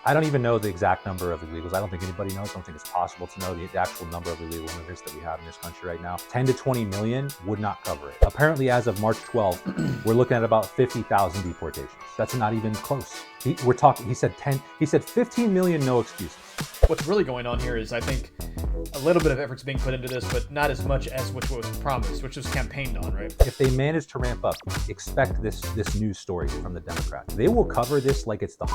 I don't even know the exact number of illegals. I don't think anybody knows. I don't think it's possible to know the actual number of illegal immigrants that we have in this country right now. 10 to 20 million would not cover it. Apparently, as of March 12th, we're looking at about 50,000 deportations. That's not even close. He said 15 million, no excuses. What's really going on here is, I think, a little bit of effort's being put into this, but not as much as which was promised, which was campaigned on, right? If they manage to ramp up, expect this news story from the Democrats. They will cover this like it's the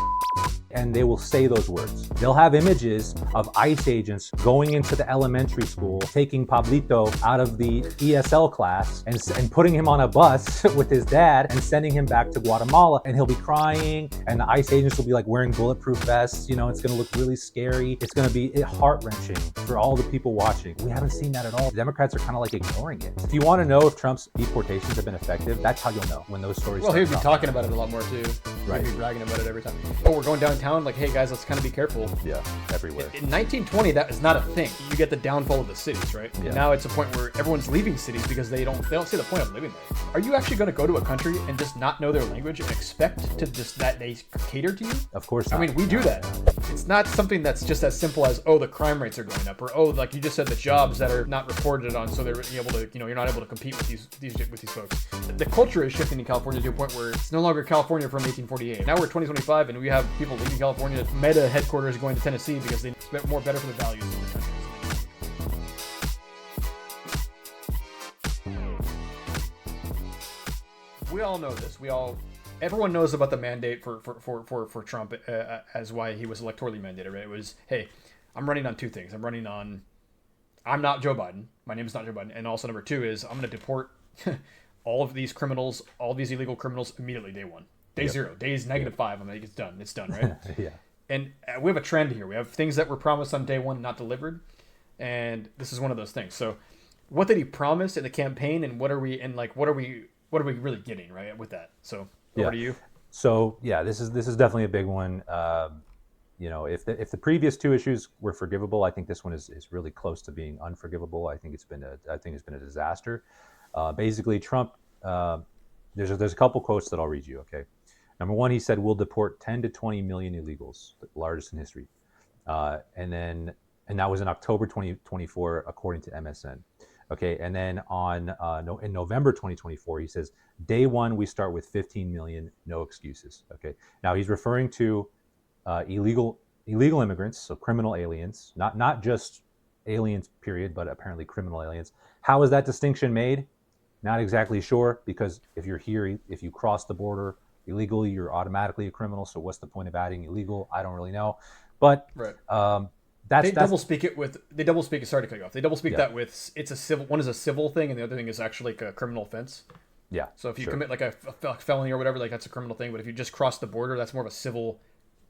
and they will say those words. They'll have images of ICE agents going into the elementary school, taking Pablito out of the ESL class and putting him on a bus with his dad and sending him back to Guatemala. And he'll be crying, and the ICE agents will be like wearing bulletproof vests. You know, it's gonna look really scary. It's gonna be heart-wrenching for all the people watching. We haven't seen that at all. The Democrats are kind of like ignoring it. If you want to know if Trump's deportations have been effective, that's how you'll know, when those stories Well, he'd be talking about it a lot more too. Right. He'd be bragging about it every time. Oh, we're going downtown, like, hey guys, let's kind of be careful. Yeah, everywhere. In 1920, that is not a thing. You get the downfall of the cities, right? Yeah. Now it's a point where everyone's leaving cities because they don't see the point of living there. Are you actually going to go to a country and just not know their language and expect to just that they cater to you? Of course not. I mean, we do that. It's not something that's just as simple as, oh, the crime rates are going up, or oh, like you just said, the jobs that are not reported on, so they're able to, you're not able to compete with these folks. The culture is shifting in California to a point where it's no longer California from 1848. Now we're 2025, and we have people leaving California, Meta headquarters going to Tennessee because they spent more better for the values of the country. We all know this. Everyone knows about the mandate for Trump as why he was electorally mandated, right? It was, hey, I'm running on two things. I'm not Joe Biden. My name is not Joe Biden. And also number two is I'm going to deport all of these criminals, all of these illegal criminals immediately day one. Day zero. Days -5. I'm like, it's done. It's done, right? Yeah. And we have a trend here. We have things that were promised on day one, not delivered. And this is one of those things. So what did he promise in the campaign, and what are we really getting, right, with that? So over to you. So yeah, this is definitely a big one. If the previous two issues were forgivable, I think this one is really close to being unforgivable. I think it's been a disaster. Basically, Trump. There's a couple quotes that I'll read you. Okay, number one, he said we'll deport 10 to 20 million illegals, the largest in history, and that was in October 2024, according to MSN. Okay, and then in November 2024, he says, day one, we start with 15 million, no excuses. Okay, now he's referring to illegal immigrants, so criminal aliens, not just aliens, period, but apparently criminal aliens. How is that distinction made? Not exactly sure, because if you're here, if you cross the border illegally, you're automatically a criminal. So what's the point of adding illegal? I don't really know, but right. They double speak it. Sorry to cut you off. They double speak that with it's a civil. One is a civil thing, and the other thing is actually like a criminal offense. Yeah. So if you commit like a felony or whatever, like that's a criminal thing. But if you just cross the border, that's more of a civil.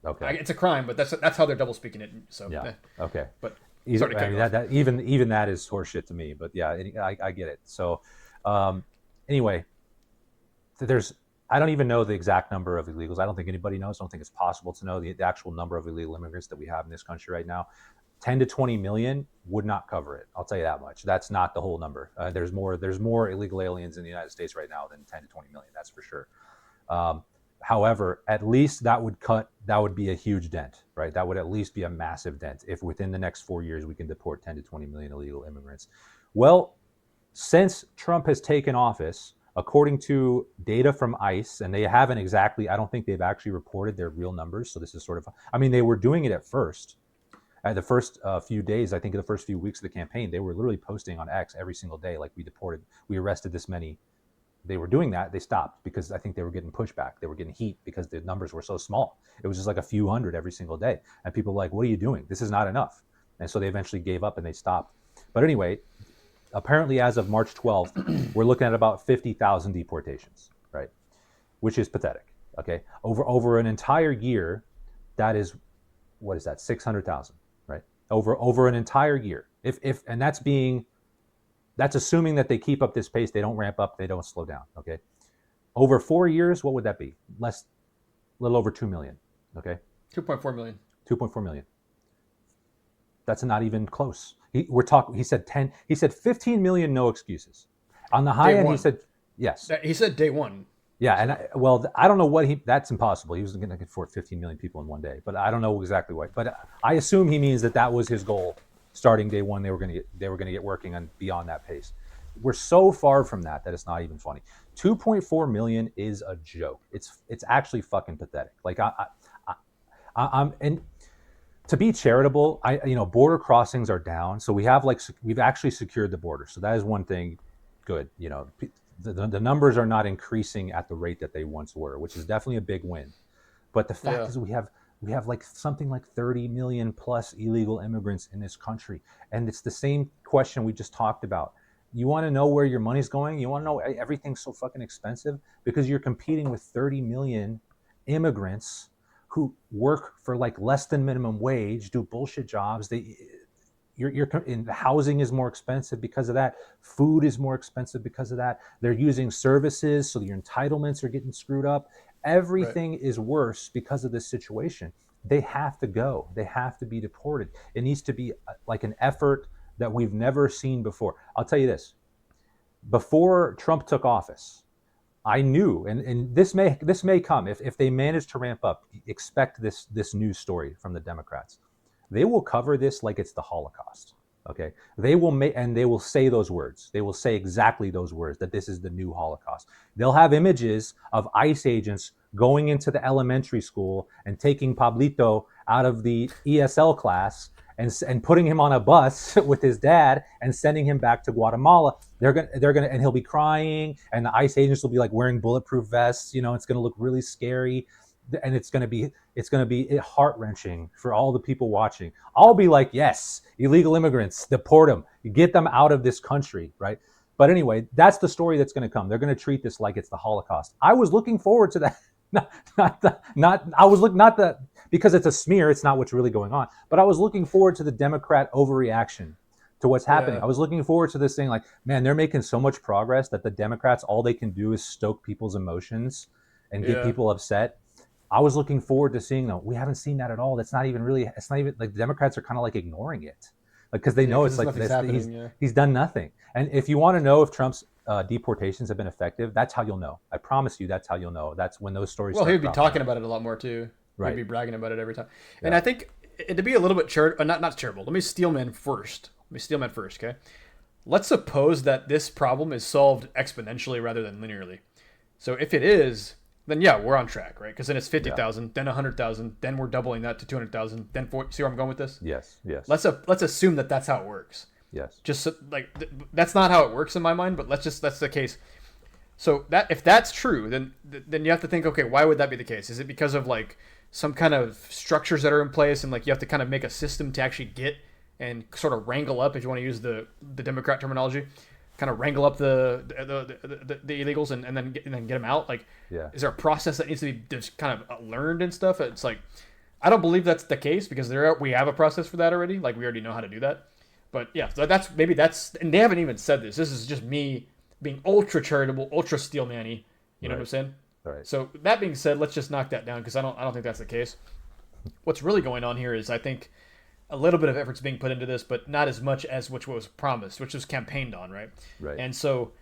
Okay. It's a crime, but that's how they're double speaking it. So yeah. Okay. But even that is horseshit to me. But yeah, I get it. So anyway, I don't even know the exact number of illegals. I don't think anybody knows. I don't think it's possible to know the actual number of illegal immigrants that we have in this country right now. 10 to 20 million would not cover it. I'll tell you that much. That's not the whole number. There's more illegal aliens in the United States right now than 10 to 20 million. That's for sure. However, at least that would be a huge dent, right? That would at least be a massive dent if within the next 4 years we can deport 10 to 20 million illegal immigrants. Well, since Trump has taken office, according to data from ICE, and they haven't exactly, I don't think they've actually reported their real numbers. So this is sort of, they were doing it at first. At the first few days, I think the first few weeks of the campaign, they were literally posting on X every single day, like we arrested this many. They were doing that. They stopped because I think they were getting pushback. They were getting heat because the numbers were so small. It was just like a few hundred every single day. And people were like, what are you doing? This is not enough. And so they eventually gave up and they stopped. But anyway, apparently as of March 12th, we're looking at about 50,000 deportations, right? Which is pathetic, okay? Over an entire year, that is, what is that, 600,000, right? Over an entire year. And that's assuming that they keep up this pace, they don't ramp up, they don't slow down, okay? Over 4 years, what would that be? A little over 2 million, okay? 2.4 million. 2.4 million. That's not even close. He said 15 million, no excuses. On the high end, he said, yes. He said day one. Yeah, and So I don't know what that's impossible. He was going to deport 15 million people in one day, but I don't know exactly what. But I assume he means that was his goal starting day one. They were going to get working on beyond that pace. We're so far from that it's not even funny. 2.4 million is a joke. It's actually fucking pathetic. Like I'm and to be charitable, border crossings are down, so we've actually secured the border. So that is one thing good. The numbers are not increasing at the rate that they once were, which is definitely a big win. But the fact yeah, is, we have like something like 30 million plus illegal immigrants in this country, and it's the same question we just talked about. You want to know where your money's going? You want to know everything's so fucking expensive because you're competing with 30 million immigrants who work for like less than minimum wage, do bullshit jobs. You're in housing is more expensive because of that. Food is more expensive because of that. They're using services, so your entitlements are getting screwed up. right. Everything is worse because of this situation. They have to go. They have to be deported. It needs to be like an effort that we've never seen before. I'll tell you this: before Trump took office, I knew, and this may come if they manage to ramp up. Expect this news story from the Democrats. They will cover this like it's the Holocaust. Okay, they will say those words. They will say exactly those words that this is the new Holocaust. They'll have images of ICE agents going into the elementary school and taking Pablito out of the ESL class and putting him on a bus with his dad and sending him back to Guatemala. They're gonna and he'll be crying, and the ICE agents will be like wearing bulletproof vests. It's gonna look really scary, and it's gonna be heart wrenching for all the people watching. I'll be like, yes, illegal immigrants, deport them, get them out of this country, right? But anyway, that's the story that's going to come. They're going to treat this like it's the Holocaust. I was looking forward to that. Not the because it's a smear. It's not what's really going on. But I was looking forward to the Democrat overreaction to what's happening. Yeah, I was looking forward to this thing like, man, they're making so much progress that the Democrats, all they can do is stoke people's emotions and get yeah. people upset. I was looking forward to seeing them. We haven't seen that at all. That's not even really. It's not even like the Democrats are kind of like ignoring it, like because they Yeah, know because it's like nothing's this. happening. Yeah, He's done nothing. And if you want to know if Trump's deportations have been effective, that's how you'll know. I promise you, that's how you'll know. That's when those stories well, he start would be cropping talking up. about it a lot more too. He'd Right. be bragging about it every time. And Yeah. I think to be a little bit not charitable. Let me steelman first. Okay. Let's suppose that this problem is solved exponentially rather than linearly. So if it is, then yeah, we're on track, right? Because then it's Yeah. 50,000, then 100,000, then we're doubling that to 200,000, then see where I'm going with this? Yes. Yes. Let's assume that that's how it works. Yes. Just that's not how it works in my mind, but that's the case. So that if that's true, then you have to think, okay, why would that be the case? Is it because of like some kind of structures that are in place, and like you have to kind of make a system to actually get and sort of wrangle up, if you want to use the Democrat terminology, kind of wrangle up the illegals and then get them out? Like, Yeah. is there a process that needs to be just kind of learned and stuff? It's like I don't believe that's the case because we have a process for that already. Like we already know how to do that. But yeah, so that's and they haven't even said this. This is just me being ultra charitable, ultra steelmanny. You know what I'm Right. saying? All right. So that being said, let's just knock that down because I don't think that's the case. What's really going on here is I think a little bit of effort's being put into this, but not as much as which was promised, which was campaigned on, right? Right. And so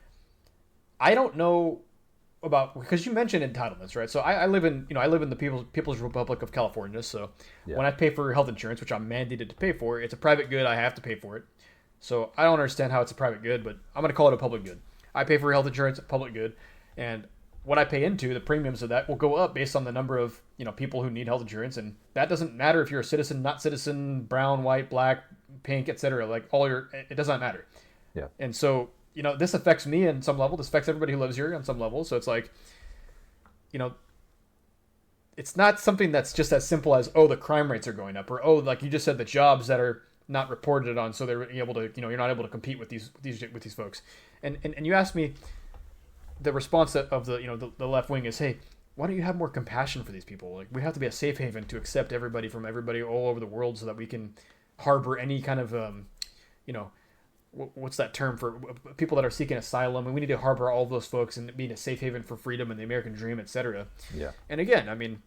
I don't know about because you mentioned entitlements, right? So I live in the People's Republic of California. So Yeah. when I pay for health insurance, which I'm mandated to pay for, it's a private good. I have to pay for it. So I don't understand how it's a private good, but I'm going to call it a public good. I pay for health insurance, a public good, and what I pay into, the premiums of that will go up based on the number of people who need health insurance, and that doesn't matter if you're a citizen, not citizen, brown, white, black, pink, etc. Like it does not matter. Yeah. And so this affects me on some level. This affects everybody who lives here on some level. So it's like, it's not something that's just as simple as, oh, the crime rates are going up, or, oh, like you just said, the jobs that are not reported on, so they're able to, you're not able to compete with these folks. And you asked me, the response of the left wing is, hey, why don't you have more compassion for these people? Like, we have to be a safe haven to accept everybody from everybody all over the world so that we can harbor any kind of, what's that term for people that are seeking asylum, and we need to harbor all of those folks and be a safe haven for freedom and the American dream, etc. Yeah. And again, I mean,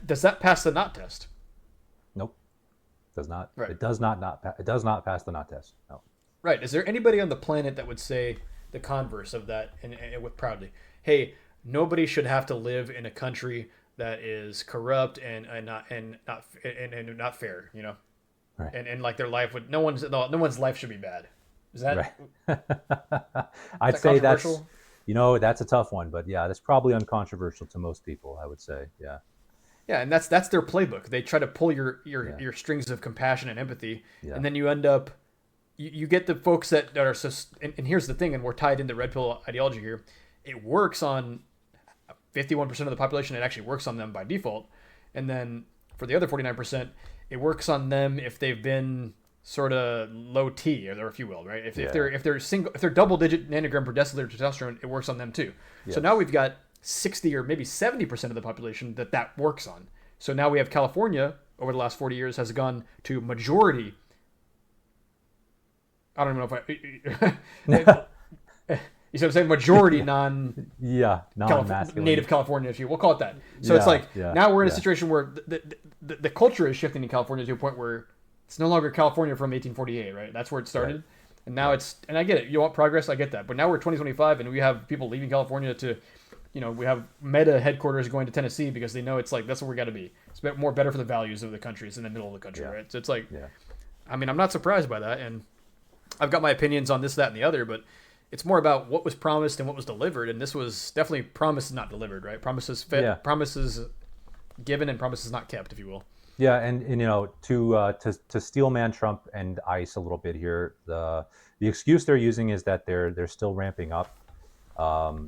does that pass the not test? Nope. Does not. Right. It does not. It does not pass the not test. No. Right. Is there anybody on the planet that would say the converse of that and with proudly, hey, nobody should have to live in a country that is corrupt and not fair, you know, Right. and like their life would no one's life should be bad. Right. Is I'd that say that's, controversial? that's a tough one, but yeah, that's probably uncontroversial to most people, I would say. Yeah. Yeah, and that's their playbook. They try to pull your Yeah. your strings of compassion and empathy, Yeah. and then you end up you get the folks that are so. And here's the thing, and we're tied into red pill ideology here. It works on 51% of the population. It actually works on them by default, and then for the other 49%, it works on them if they've been sort of low T, or if you will, right? If Yeah. if they're double digit nanogram per deciliter testosterone, it works on them too. So now Yes. we've got 60 or maybe 70% of the population that works on. So now we have California over the last 40 years has gone to majority. I don't even know if I. You see what I'm saying? Majority non Yeah. Non-masculine. native California, if you we'll call it that. So Yeah. it's like Yeah. now we're in a Yeah. situation where the culture is shifting in California to a point where it's no longer California from 1848, right? That's where it started. Right. And now and I get it. You want progress, I get that. But now we're 2025 and we have people leaving California to, we have Meta headquarters going to Tennessee because they know it's like that's where we got to be. It's more better for the values of the country. It's in the middle of the country, Yeah. right? So it's like, Yeah. I mean, I'm not surprised by that, and I've got my opinions on this, that, and the other, but it's more about what was promised and what was delivered, and this was definitely promises not delivered, right? Yeah. Promises given and promises not kept, if you will. Yeah, and to steelman Trump and ICE a little bit here, the excuse they're using is that they're still ramping up.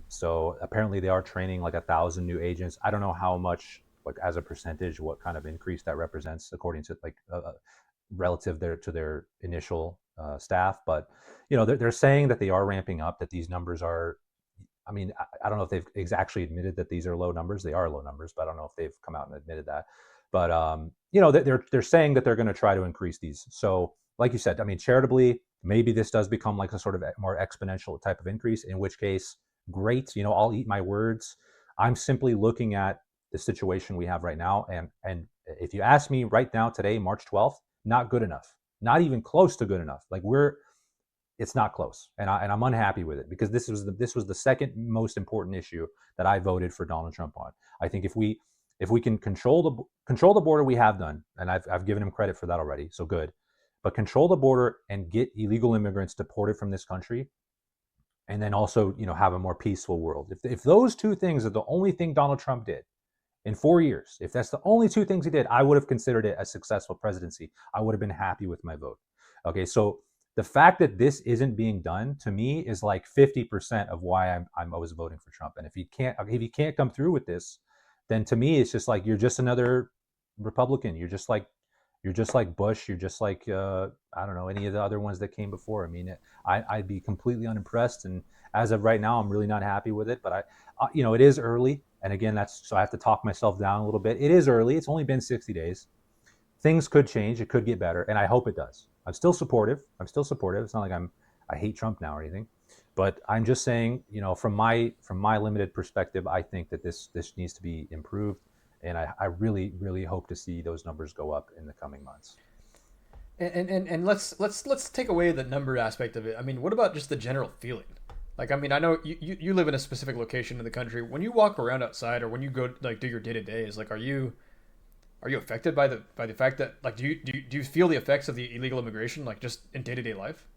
So apparently they are training like 1,000 new agents. I don't know how much, like as a percentage, what kind of increase that represents according to like relative to their initial staff. But they're saying that they are ramping up. That these numbers are. I mean, I don't know if they've actually admitted that these are low numbers. They are low numbers, but I don't know if they've come out and admitted that. But they're saying that they're going to try to increase these. So, like you said, I mean, charitably, maybe this does become like a sort of more exponential type of increase. In which case, great. I'll eat my words. I'm simply looking at the situation we have right now, and if you ask me right now, today, March 12th, not good enough. Not even close to good enough. Like it's not close, and I'm unhappy with it because this was the second most important issue that I voted for Donald Trump on. I think if we can control the border, we have done, and I've given him credit for that already, so good. But control the border and get illegal immigrants deported from this country, and then also have a more peaceful world. If those two things are the only thing Donald Trump did in 4 years, if that's the only two things he did, I would have considered it a successful presidency. I would have been happy with my vote. Okay, so the fact that this isn't being done to me is like 50% of why I'm always voting for Trump. And if he can't come through with this, then to me it's just like you're just another Republican. You're just like Bush. You're just like I don't know, any of the other ones that came before. I mean, I'd be completely unimpressed. And as of right now, I'm really not happy with it. But it is early. And again, so I have to talk myself down a little bit. It is early. It's only been 60 days. Things could change. It could get better, and I hope it does. I'm still supportive. It's not like I hate Trump now or anything, but I'm just saying, from my limited perspective, I think that this needs to be improved, and I really really hope to see those numbers go up in the coming months. And let's take away the number aspect of it. I mean, what about just the general feeling? Like, I mean, I know you live in a specific location in the country. When you walk around outside, or when you go like do your day to days, like, are you affected by the fact that, like, do you feel the effects of the illegal immigration, like, just in day to day life?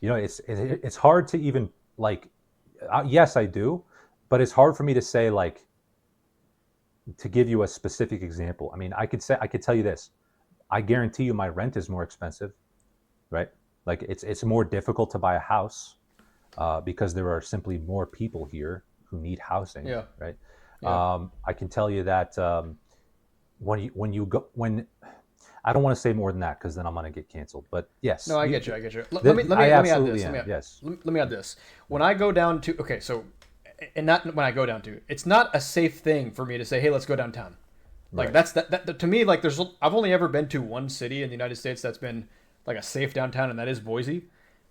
It's hard to even like. Yes, I do, but it's hard for me to say, like, to give you a specific example. I mean, I could tell you this. I guarantee you, my rent is more expensive, right? Like, it's more difficult to buy a house because there are simply more people here who need housing, Yeah. right? Yeah. I can tell you that. When I don't want to say more than that because then I'm going to get canceled. But yes, No, I get you. I get you. I Let me add absolutely this. am. Yes. Let me add this. When I go down to so, and not when I go down to, it's not a safe thing for me to say, hey, let's go downtown. Like, Right. that's that to me, like, I've only ever been to one city in the United States that's been like a safe downtown, and that is Boise.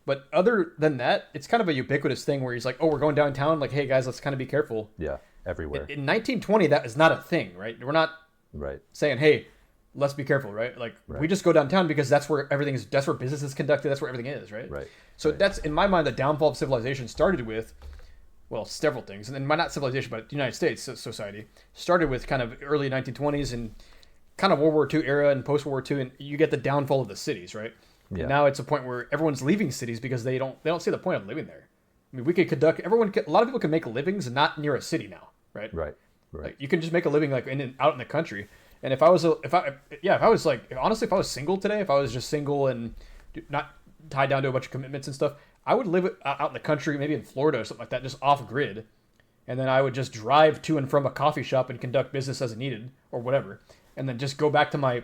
But other than that, it's kind of a ubiquitous thing where he's like, oh, we're going downtown. Like, hey guys, let's kind of be careful. Yeah. Everywhere. In 1920, that is not a thing, right? We're not Right. saying, hey, let's be careful, right? Like, Right. we just go downtown because that's where that's where business is conducted. That's where everything is, right? Right. So Right. that's, in my mind, the downfall of civilization started with well, several things, and then not civilization, but the United States society started with kind of early 1920s and kind of World War II era and post World War II, and you get the downfall of the cities, right? Yeah. And now it's a point where everyone's leaving cities because they don't see the point of living there. I mean, we could conduct a lot of people can make livings not near a city now, right? Right. Like, you can just make a living like out in the country. And if I was honestly, if I was single today, if I was just single and not tied down to a bunch of commitments and stuff, I would live out in the country, maybe in Florida or something like that, just off grid. And then I would just drive to and from a coffee shop and conduct business as needed or whatever. And then just go back to my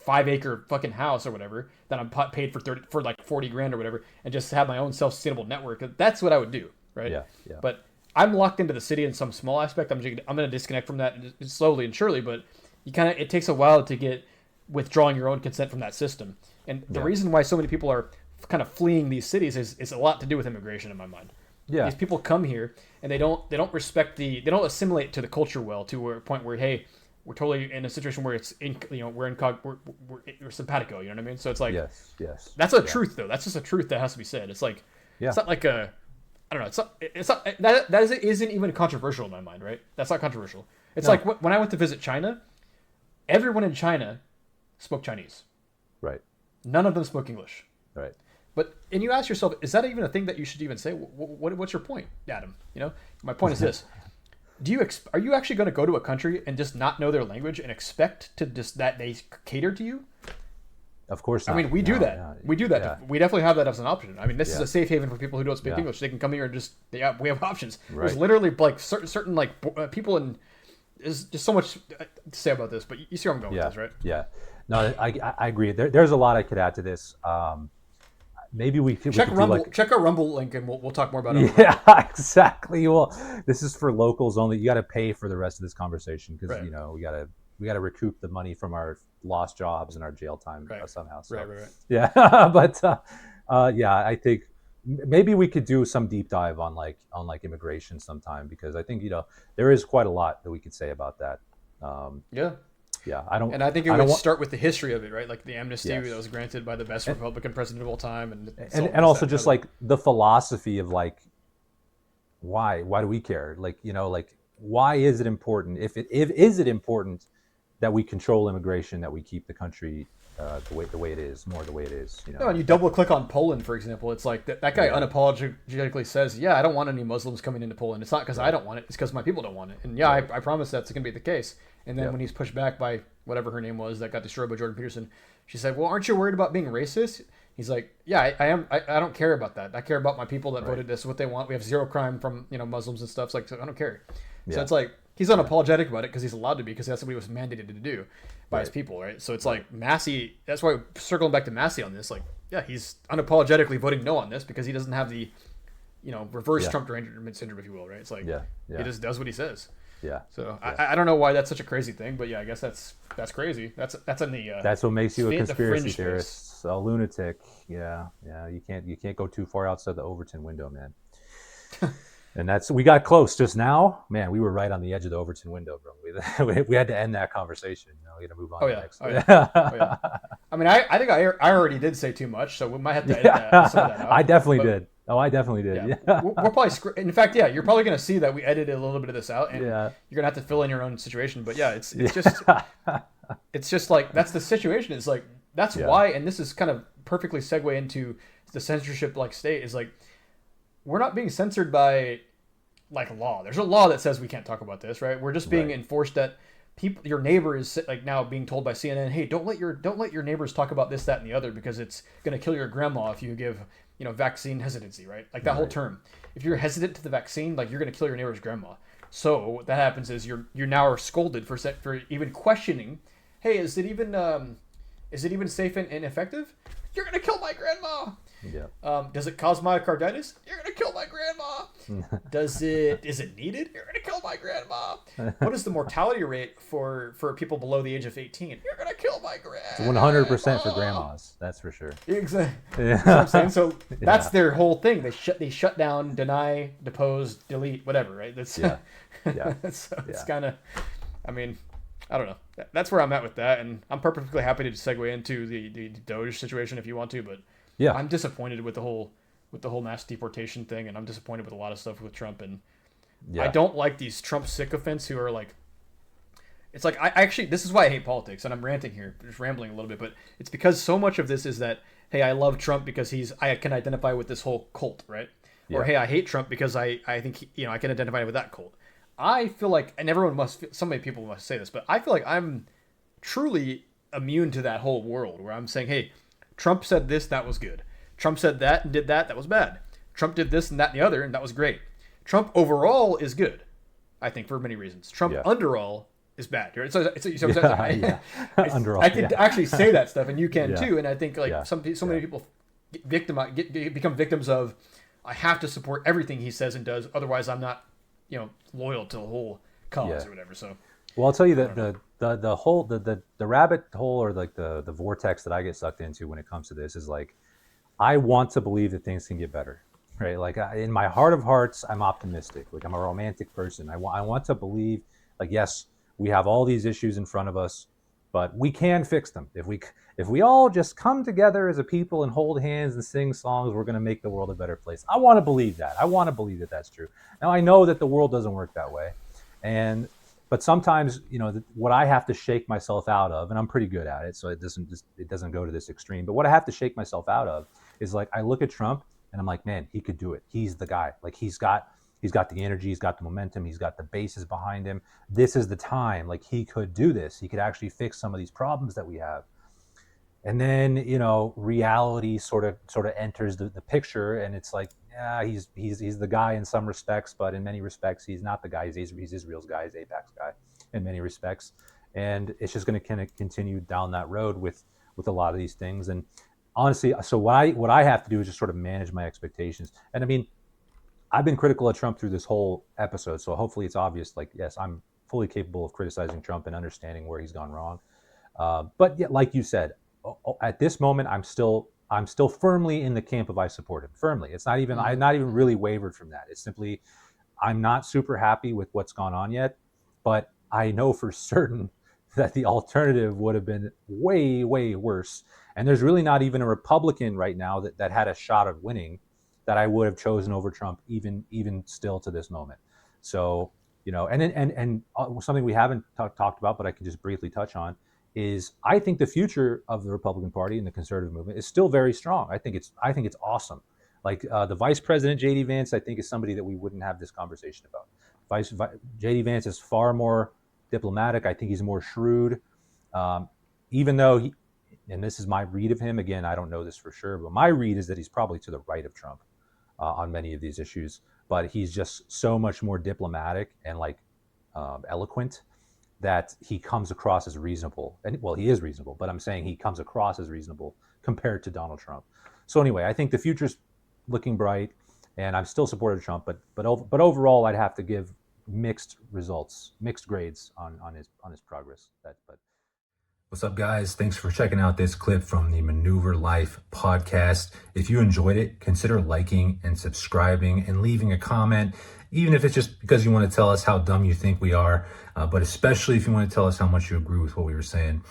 5-acre fucking house or whatever that I'm paid for like 40 grand or whatever, and just have my own self-sustainable network. That's what I would do, right? Yeah. Yeah. But I'm locked into the city in some small aspect. I'm going to disconnect from that slowly and surely, but it takes a while to get withdrawing your own consent from that system. And the reason why so many people are kind of fleeing these cities is a lot to do with immigration in my mind. Yeah. These people come here and they don't respect they don't assimilate to the culture well, to a point where, hey, we're totally in a situation where it's we're simpatico, you know what I mean? So it's like, yes. That's a truth though. That's just a truth that has to be said. It's like, it's not like I don't know. It's not that isn't even controversial in my mind, right? That's not controversial. It's like when I went to visit China, everyone in China spoke Chinese. Right. None of them spoke English. Right. And you ask yourself, is that even a thing that you should even say? What's your point, Adam? My point is this: are you actually going to go to a country and just not know their language and expect to just that they cater to you? Of course not. I mean, we do that. Yeah. We do that. Yeah. We definitely have that as an option. I mean, this is Yeah. a safe haven for people who don't speak English. They can come here and just we have options. Right. There's literally like certain like people in. There's just so much to say about this, but you see where I'm going with this, right? Yeah. No, I agree. There's a lot I could add to this. Maybe we could check Rumble. do like, check our Rumble link, and we'll talk more about it. Yeah, exactly. Well, this is for locals only. You got to pay for the rest of this conversation because we got to recoup the money from our lost jobs and our jail time somehow. So, right. Yeah, but I think maybe we could do some deep dive on immigration sometime, because I think there is quite a lot that we could say about that. And I think it would start with the history of it, right? Like the amnesty that was granted by the best Republican president of all time, and also just like the philosophy of like why do we care? Like why is it important? Is it important that we control immigration, that we keep the country the way it is, more the way it is? No, and you double click on Poland, for example. It's like that guy unapologetically says, "Yeah, I don't want any Muslims coming into Poland. It's not because I don't want it; it's because my people don't want it." And I promise that's going to be the case. And then when he's pushed back by whatever her name was that got destroyed by Jordan Peterson, she said, "Well, aren't you worried about being racist?" He's like, "Yeah, I am. I don't care about that. I care about my people that voted this is what they want. We have zero crime from Muslims and stuff. So I don't care." So it's like he's unapologetic about it because he's allowed to be, because that's what he was mandated to do by his people, right? So it's like Massey. That's why circling back to Massey on this, like, he's unapologetically voting no on this because he doesn't have the reverse Trump syndrome, if you will, right? It's like he just does what he says. Yeah. So I don't know why that's such a crazy thing, but I guess that's crazy. That's in the that's what makes you a conspiracy theorist, a lunatic. Yeah. You can't go too far outside the Overton window, man. And we got close just now, man. We were right on the edge of the Overton window, bro. We had to end that conversation. We got to move on to the next. I mean, I think I already did say too much, so we might have to edit some of that out. I definitely did. Oh, I definitely did. Yeah. We're probably in fact, you're probably going to see that we edited a little bit of this out, and you're going to have to fill in your own situation. But it's just it's just like that's the situation. It's like that's why, and this is kind of perfectly segue into the censorship like state is like we're not being censored by like law. There's a law that says we can't talk about this, right? We're just being enforced that your neighbor is like now being told by CNN, hey, don't let your neighbors talk about this, that, and the other because it's going to kill your grandma if you give vaccine hesitancy, right? Like that whole term. If you're hesitant to the vaccine, like you're going to kill your neighbor's grandma. So what that happens is you now are scolded for even questioning, hey, is it even safe and effective? You're going to kill my grandma. Yeah. Does it cause myocarditis? You're gonna kill my grandma. Is it needed? You're gonna kill my grandma. What is the mortality rate for people below the age of 18? You're gonna kill my grandma. 100% for grandmas. That's for sure. Exactly. You know what I'm saying? So that's their whole thing. They shut down, deny, depose, delete, whatever. Right? That's it's kind of. I mean, I don't know. That's where I'm at with that, and I'm perfectly happy to segue into the Doge situation if you want to, but. Yeah, I'm disappointed with the whole mass deportation thing, and I'm disappointed with a lot of stuff with Trump, and I Yeah. don't like these Trump sycophants who are like, it's like I actually this is why I hate politics, and I'm ranting here, just rambling a little bit, but it's because so much of this is that hey, I love Trump because I can identify with this whole cult, right? Or Yeah. hey, I hate Trump because I think I can identify with that cult. I feel like, and everyone must, so many people must say this, but I feel like I'm truly immune to that whole world where I'm saying, hey, Trump said this, that was good. Trump said that and did that, that was bad. Trump did this and that and the other, and that was great. Trump overall is good, I think, for many reasons. Trump Yeah. underall is bad. Right? Yeah. Yeah. I Underall. can Yeah. actually say that stuff, and you can Yeah. too. And I think like Yeah. so many Yeah. people become victims of. I have to support everything he says and does, otherwise I'm not, loyal to the whole cause Yeah. or whatever. So Well, I'll tell you I that don't know. the whole the rabbit hole, or like the vortex that I get sucked into when it comes to this is like, I want to believe that things can get better, right? Like, in my heart of hearts, I'm optimistic. Like, I'm a romantic person. I want to believe, like, yes, we have all these issues in front of us, but we can fix them if we all just come together as a people and hold hands and sing songs. We're going to make the world a better place. I want to believe that. I want to believe that that's true. Now, I know that the world doesn't work that way, and but sometimes, what I have to shake myself out of, and I'm pretty good at it, so it doesn't go to this extreme. But what I have to shake myself out of is, like, I look at Trump and I'm like, man, he could do it. He's the guy. Like, he's got the energy, he's got the momentum, he's got the bases behind him. This is the time. Like, he could do this. He could actually fix some of these problems that we have. And then, reality sort of enters the picture, and it's like, yeah, he's the guy in some respects, but in many respects he's not the guy. He's Israel's guy, he's AIPAC's guy in many respects. And it's just going to kind of continue down that road with a lot of these things. And honestly, so what I have to do is just sort of manage my expectations. And I mean, I've been critical of Trump through this whole episode, so hopefully it's obvious. Like, yes, I'm fully capable of criticizing Trump and understanding where he's gone wrong. But yeah, like you said, at this moment, I'm still firmly in the camp of I support him. Firmly, it's not even I'm Mm-hmm. not even Mm-hmm. really wavered from that. It's simply, I'm not super happy with what's gone on yet, but I know for certain that the alternative would have been way, way worse. And there's really not even a Republican right now that had a shot of winning that I would have chosen over Trump, even still to this moment. So, and something we haven't talked about, but I can just briefly touch on, is I think the future of the Republican Party and the conservative movement is still very strong. I think it's awesome. Like, the Vice President JD Vance, I think, is somebody that we wouldn't have this conversation about. JD Vance is far more diplomatic. I think he's more shrewd. Even though and this is my read of him. Again, I don't know this for sure, but my read is that he's probably to the right of Trump on many of these issues. But he's just so much more diplomatic and, like, eloquent, that he comes across as reasonable. And, well, he is reasonable, but I'm saying he comes across as reasonable compared to Donald Trump. So anyway, I think the future's looking bright, and I'm still supportive of Trump. But overall, I'd have to give mixed results, mixed grades on his progress. But what's up, guys? Thanks for checking out this clip from the Maneuver Life podcast. If you enjoyed it, consider liking and subscribing and leaving a comment, even if it's just because you want to tell us how dumb you think we are, but especially if you want to tell us how much you agree with what we were saying.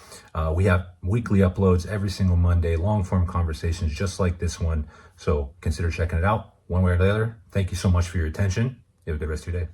We have weekly uploads every single Monday, long-form conversations just like this one. So consider checking it out one way or the other. Thank you so much for your attention. You have a good rest of your day.